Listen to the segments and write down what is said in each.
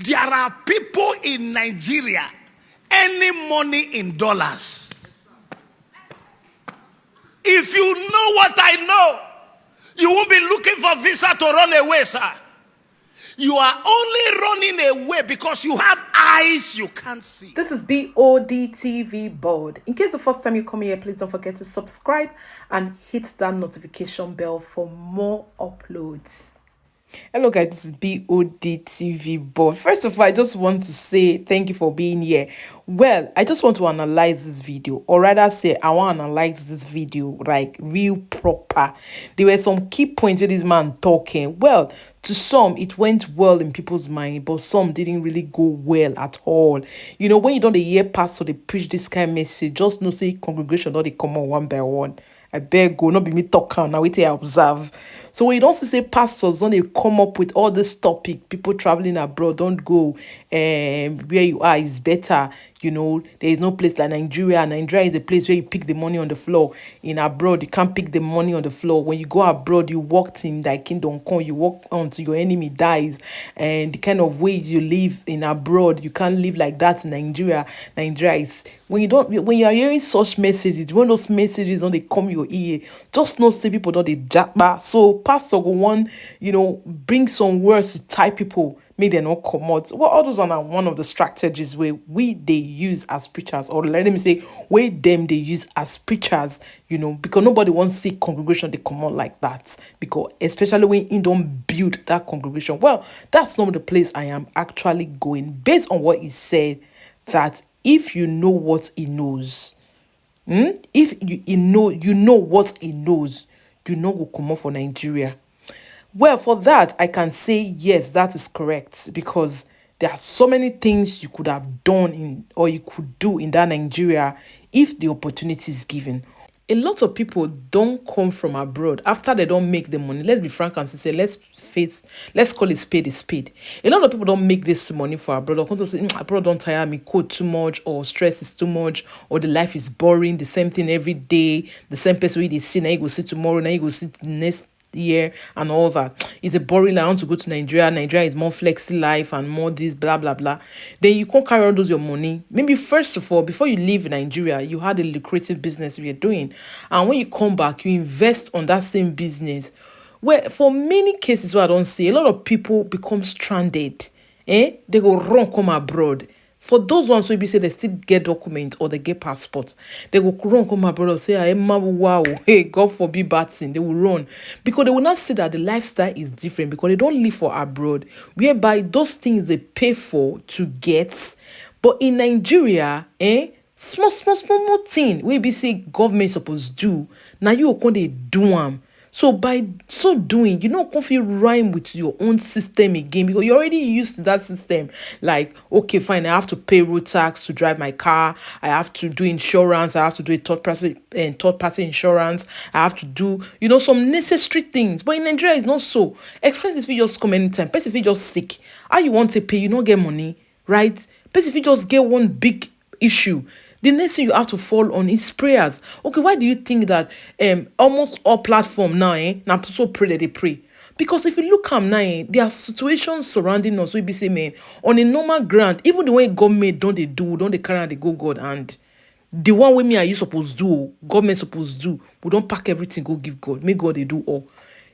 There are people in Nigeria earning money in dollars. If you know what I know, you won't be looking for visa to run away, sir. You are only running away because you have eyes you can't see. This is Bod TV Bod. In case the first time you come here, please don't forget to subscribe and hit that notification bell for more uploads. Hello guys, this is Bod TV Bod. First of all, I just want to say thank you for being here. Well, I just want to analyze this video, or rather say I want to analyze this video like real proper. There were some key points with this man talking. Well, to some it went well in people's mind, but some didn't really go well at all. You know, when you don't hear pastor they preach this kind of message, just know say congregation don't they come on one by one. I beg go, not be me talk now, wait till I observe. So when you don't say pastors, don't they come up with all this topic, people traveling abroad, don't go where you are is better. You know, there is no place like Nigeria. Nigeria is a place where you pick the money on the floor. In abroad, you can't pick the money on the floor. When you go abroad, you walk in thy kingdom come, you walk until your enemy dies. And the kind of ways you live in abroad, you can't live like that in Nigeria. Nigeria is when you are hearing such messages, when those messages don't they come your ear, just know say people don't they jabba. So pastor go one, bring some words to tie people, make them not come out. Well, all those are one of the strategies where they use as preachers, or let me say where they use as preachers, because nobody wants to see congregation they come out like that, because especially when you don't build that congregation. Well, that's not the place I am actually going based on what he said, that if you know what he knows, if you know what he knows, you know go come out for Nigeria. Well, for that, I can say yes, that is correct, because there are so many things you could have done or you could do in that Nigeria if the opportunity is given. A lot of people don't come from abroad after they don't make the money. Let's be frank and say, let's call it spade a spade. A lot of people don't make this money for abroad. Or come to say, abroad don't tire me, code too much, or stress is too much, or the life is boring, the same thing every day, the same person they see, now you go see tomorrow, now you go see the next year and all that. It's a boring life. I want to go to Nigeria. Nigeria is more flexi life and more this blah blah blah. Then you can't carry all those your money. Maybe first of all, before you leave Nigeria, you had a lucrative business you're doing, and when you come back, you invest on that same business. Well, for many cases, what I don't see, a lot of people become stranded. They go run come abroad. For those ones who be say they still get documents or they get passports, they will run come abroad and say, wow, hey, God forbid bad thing. They will run because they will not see that the lifestyle is different, because they don't live for abroad, whereby those things they pay for to get. But in Nigeria, small thing we be say government supposed do. Now you can they do them. So by so doing, you can't feel rhyme with your own system again, because you're already used to that system. Like, okay, fine, I have to pay road tax to drive my car. I have to do insurance. I have to do a third party insurance. I have to do, some necessary things. But in Nigeria, it's not so. Expenses if you just come anytime. Person if you just sick. How you want to pay? You don't get money, right? Person if you just get one big issue, the next thing you have to fall on is prayers. Okay, why do you think that almost all platform now now so pray that they pray? Because if you look at now, there are situations surrounding us. We be say, man, on a normal ground, even the way government don't they carry and they go God, and the one way me are you supposed to do, government supposed to do, we don't pack everything, go give God. Make God they do all.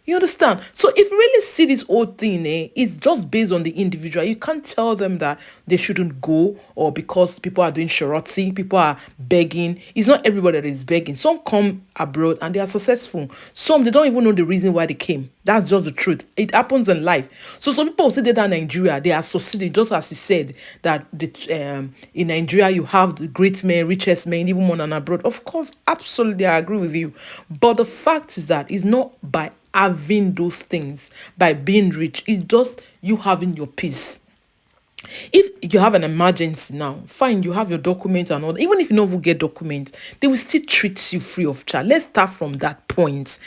You understand? So if you really see this whole thing, it's just based on the individual. You can't tell them that they shouldn't go, or because people are doing charity, people are begging. It's not everybody that is begging. Some come abroad and they are successful. Some, they don't even know the reason why they came. That's just the truth. It happens in life. So some people say they're in Nigeria, they are succeeding, just as he said, that in Nigeria you have the great men, richest men, even more than abroad. Of course, absolutely, I agree with you. But the fact is that it's not by having those things, by being rich, it's just you having your peace. If you have an emergency now, fine, you have your document and all. Even if you don't get documents, they will still treat you free of charge. Let's start from that point. point.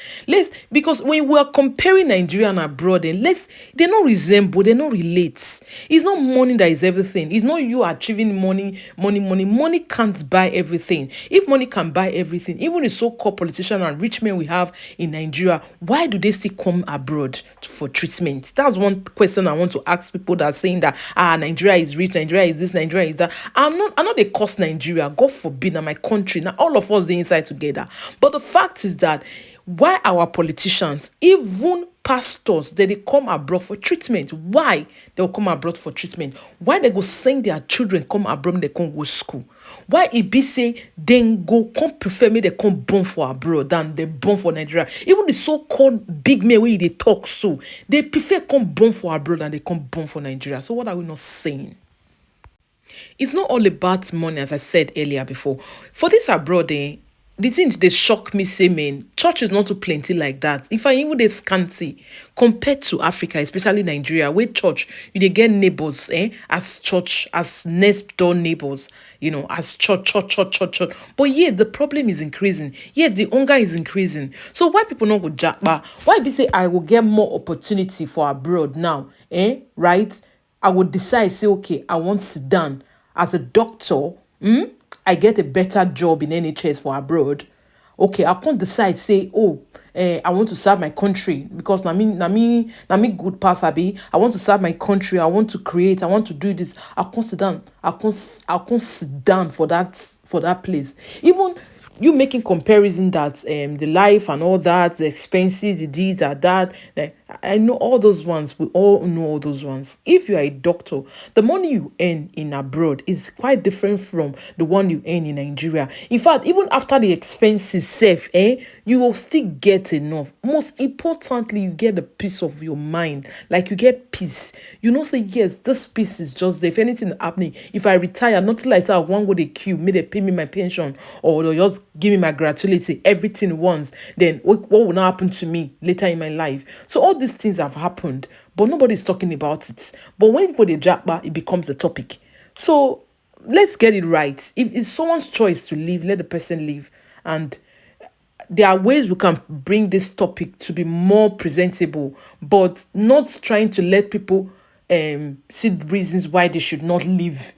Because when we are comparing Nigeria and abroad, then they don't resemble, they don't relate. It's not money that is everything. It's not you achieving money. Money can't buy everything. If money can buy everything, even the so-called politicians and rich men we have in Nigeria, why do they still come abroad for treatment? That's one question I want to ask people that are saying that Nigeria is rich, Nigeria is this, Nigeria is that. I'm not a cost Nigeria. God forbid, now my country. Now all of us are inside together. But the fact is that why our politicians, even pastors, they come abroad for treatment? Why they'll come abroad for treatment? Why they go send their children come abroad, they can't go school? Why it be say then go come prefer me they come born for abroad than they born for Nigeria? Even the so-called big men where they talk so they prefer come born for abroad than they come born for Nigeria. So what are we not saying? It's not all about money, as I said earlier before. For this abroad, the things they shock me, say, man, church is not too plenty like that. If I even they scanty compared to Africa, especially Nigeria, where church, they get neighbors, as church, as next door neighbors, as church. But yet the problem is increasing. Yet the hunger is increasing. So why people not go japa? Why be say I will get more opportunity for abroad now, right? I would decide, say, okay, I want to sit down as a doctor. I get a better job in NHS for abroad. Okay, I can't decide, say, I want to serve my country because na me good pass abi. I want to serve my country. I want to create. I want to do this. I can't sit down. I can't sit down for that place. Even you making comparison that the life and all that, the expenses, the deeds are that. I know all those ones. We all know all those ones. If you are a doctor, the money you earn in abroad is quite different from the one you earn in Nigeria. In fact, even after the expenses safe, you will still get enough. Most importantly, you get the peace of your mind. Like you get peace. Say, yes, this peace is just there. If anything happening, if I retire, not like I want go the queue, may they pay me my pension or they'll just give me my gratuity, everything once. Then what will not happen to me later in my life? So all these things have happened, but nobody's talking about it. But when people they japa, it becomes a topic. So let's get it right. If it's someone's choice to leave, let the person leave. And there are ways we can bring this topic to be more presentable, but not trying to let people see reasons why they should not leave,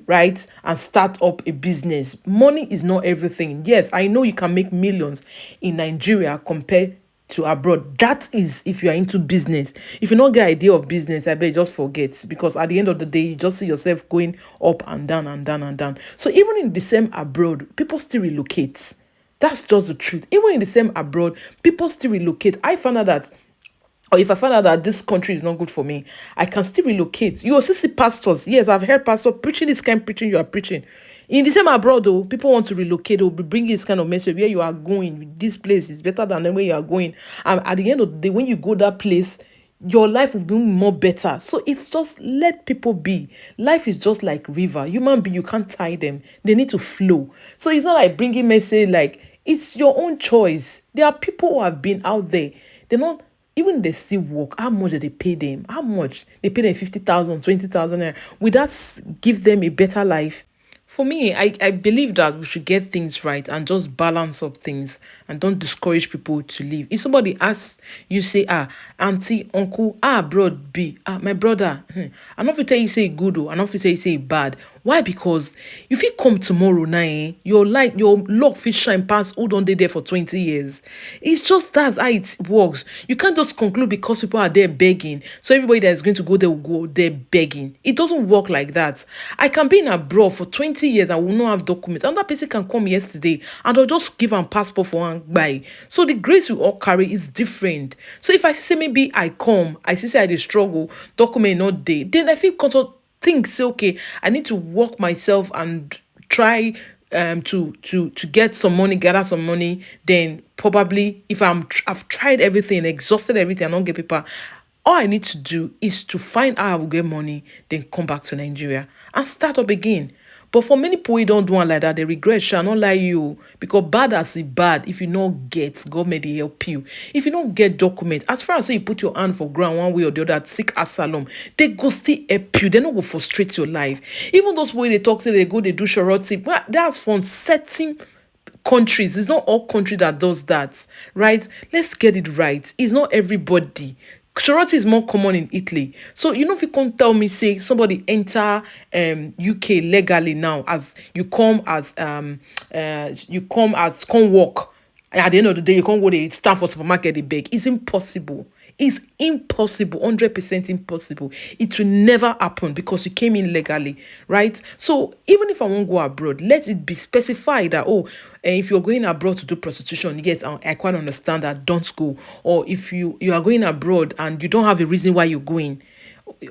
right, and start up a business. Money is not everything. Yes, I know you can make millions in Nigeria compared to abroad. That is if you are into business. If you don't get idea of business, I bet just forget, because at the end of the day you just see yourself going up and down and down and down. So even in the same abroad, people still relocate. That's just the truth. Even in the same abroad, people still relocate. I found out that, or if I find out that this country is not good for me, I can still relocate. You also see pastors. Yes, I've heard pastors preaching this kind of preaching you are preaching. In the same abroad, though, people want to relocate or bring this kind of message where you are going. This place is better than where you are going. And at the end of the day, when you go that place, your life will be more better. So it's just let people be. Life is just like river. Human being, you can't tie them. They need to flow. So it's not like bringing message like it's your own choice. There are people who have been out there. They're not. Even they still work, how much do they pay them? How much? They pay them 50,000, 20,000. Would that give them a better life? For me, I believe that we should get things right and just balance up things and don't discourage people to leave. If somebody asks you, say, auntie, uncle, broad B, my brother, I don't tell you say good or I don't tell you say bad. Why? Because if you come tomorrow now, your luck fit shine past who don't they there for 20 years. It's just that's how it works. You can't just conclude because people are there begging. So everybody that is going to go there will go there begging. It doesn't work like that. I can be in abroad for 20 years. I will not have documents. Another person can come yesterday and I'll just give them passport for one buy. So the grace we all carry is different. So if I say maybe I come, I say I dey struggle, document not there, then I feel think say okay, I need to work myself and try to get some money, gather some money. Then probably if I've tried everything, exhausted everything, I don't get paper, all I need to do is to find how I will get money, then come back to Nigeria and start up again. But for many people, you don't do one like that. They regret, shall not lie you. Because bad as it bad, if you don't get, government they help you. If you don't get document, as far as you put your hand for ground one way or the other, seek asylum, they go still help you. They not go frustrate your life. Even those people they talk, say they go, they do shorty. Well, that's for certain countries. It's not all country that does that, right? Let's get it right. It's not everybody. Surety is more common in Italy. So if you can't tell me, say somebody enter UK legally now, as you come as come work. At the end of the day, you can't go to stand for supermarket, they beg. It's impossible. It's impossible, 100% impossible. It will never happen because you came in legally, right? So even if I won't go abroad, let it be specified that, if you're going abroad to do prostitution, yes, I quite understand that, don't go. Or if you are going abroad and you don't have a reason why you're going,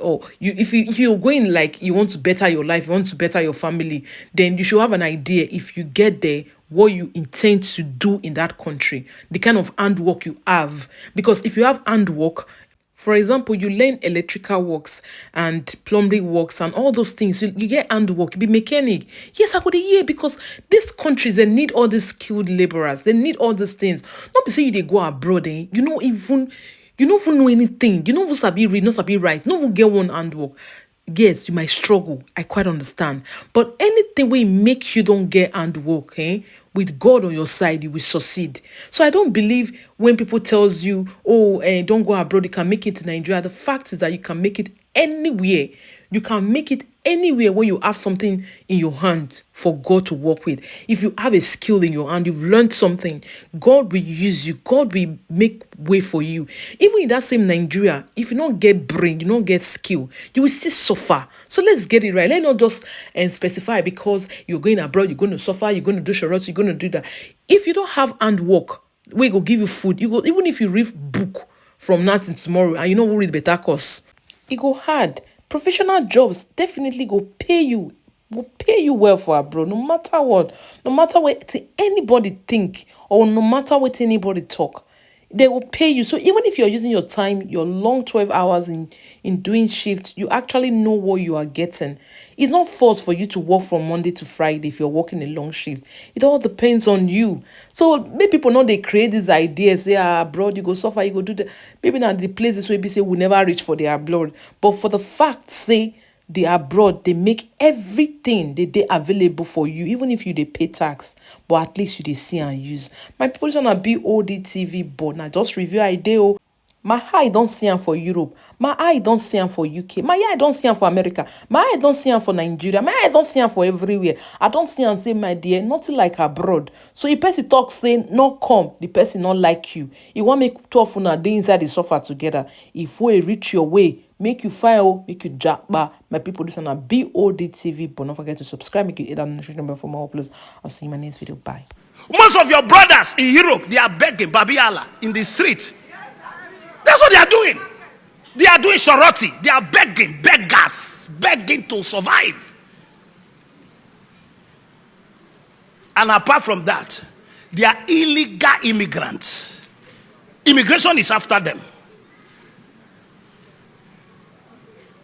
or if you're going like you want to better your life, you want to better your family, then you should have an idea if you get there what you intend to do in that country, the kind of handwork you have. Because if you have handwork, for example, you learn electrical works and plumbing works and all those things, you get handwork, you be mechanic. Yes, I could hear, because these countries, they need all these skilled laborers, they need all these things. Not be say they go abroad, you don't even know anything. You don't even sabi read, not sabi write, not even get one handwork. Yes, you might struggle. I quite understand. But anything will make you don't get handwork, with God on your side, you will succeed. So I don't believe when people tells you, don't go abroad, you can make it in Nigeria. The fact is that you can make it anywhere. You can make it anywhere when you have something in your hand for God to work with. If you have a skill in your hand, you've learned something, God will use you. God will make way for you. Even in that same Nigeria, if you don't get brain, you don't get skill, you will still suffer. So let's get it right. Let's not just specify because you're going abroad, you're going to suffer, you're going to do charades, you're going to do that. If you don't have handwork, we go give you food. You go, even if you read book from now till tomorrow and you know who read better course, it go hard. Professional jobs definitely go pay you well for abroad, no matter what anybody think, or no matter what anybody talk, they will pay you. So even if you're using your time, your long 12 hours in doing shift, you actually know what you are getting. It's not forced for you to work from Monday to Friday if you're working a long shift. It all depends on you. So maybe people know they create these ideas, say abroad you go suffer, you go do the, maybe now the places where people say we never reach for the abroad. But for the fact, say the abroad, they make everything they available for you, even if you they pay tax, but at least you they see and use. My people, this one be Bod TV, but now just review idea. My eye don't see am for Europe. My eye don't see am for UK. My eye don't see am for America. My eye don't see am for Nigeria. My eye don't see am for everywhere. I don't see am say, my dear, nothing like abroad. So if person talk say, not come, the person not like you. You want make 12 una dey inside the sofa together. If we reach your way, make you file, make you jackba. My people, this one Bod TV, but don't forget to subscribe, make you hit that notification bell for more uploads. I'll see you in my next video. Bye. Most of your brothers in Europe, they are begging Babiala in the street. That's what they are doing. They are doing charity. They are begging, beggars, begging to survive. And apart from that, they are illegal immigrants. Immigration is after them.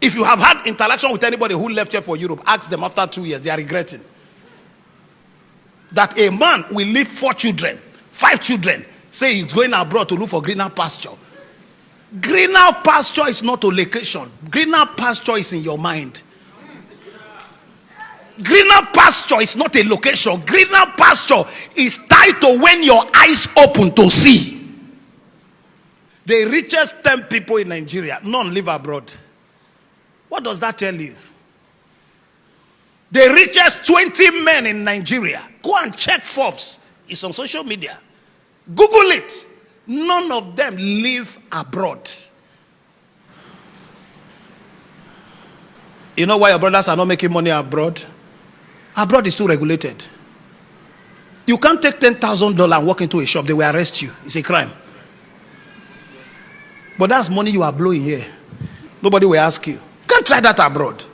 If you have had interaction with anybody who left here for Europe, ask them after 2 years, they are regretting. That a man will leave 4 children, 5 children, say he's going abroad to look for greener pasture. Greener pasture is not a location. Greener pasture is in your mind. Greener pasture is not a location. Greener pasture is tied to when your eyes open to see. The richest 10 people in Nigeria, none live abroad. What does that tell you? The richest 20 men in Nigeria, go and check Forbes. It's on social media. Google it. None of them live abroad. You know why your brothers are not making money abroad? Abroad is too regulated. You can't take $10,000 and walk into a shop, they will arrest you. It's a crime. But that's money you are blowing here. Nobody will ask you. You can't try that abroad.